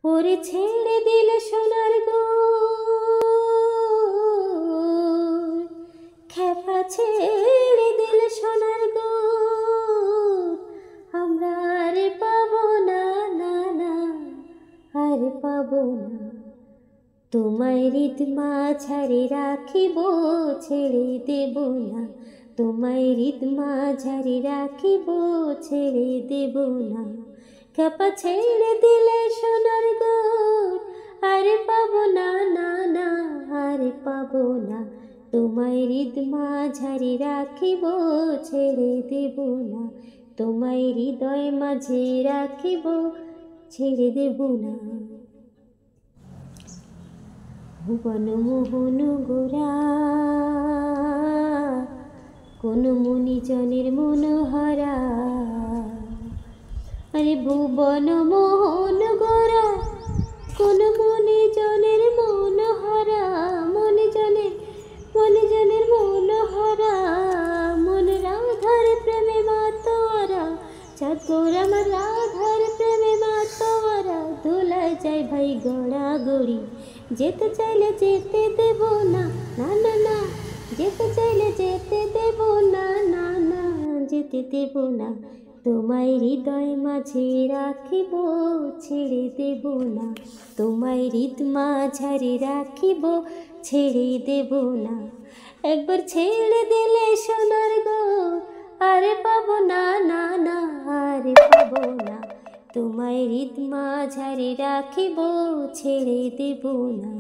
ওরে ছেড়ে দিলে সোনার গো, খেপা ছেড়ে দিলে সোনার গো, আমরা আর পাবো না, না না আর পাবো না। তোমায় হৃদ মাঝারে রাখিব, ছেড়ে দেব না। তোমায় হৃদ মাঝারে রাখিব, ছেড়ে দেব না। খেপা ছেড়ে দিলে সোনার গো, আর পাবো না, না না আর পাবো না। তোমায় হৃদ মাঝারে রাখিব, ছেড়ে দেব না। তোমায় হৃদয় মাঝে রাখিব, ছেড়ে দেব না। ভুবন মোহন গোরা, কোন মুনিজনের মনোহরা। আরে ভুবন মোহন গোরা, কোন মুনিজনের মনোহরা। মনিজনের মনোহরা, মন রাধার প্রেমে মাতোয়ারা। চাঁদ গোরা আমার রাধার প্রেমে মাতোয়ারা। দোলায় যায় ভাই গড়া গড়ি, যেতে চাইলে যেতে দেব না, না না না। যেতে চাইলে যেতে দেব না, না না যেতে দেব না। তোমায় হৃদয় মাঝে রাখিব, ছেড়ে দেব না। তোমায় হৃদ মাঝারে রাখিব, ছেড়ে দেব না। একবার ছেড়ে দিলে সোনার গো, আরে পাবো না, না না আরে পাবো না। তোমায় হৃদ মাঝারে রাখিব, ছেড়ে দেব না।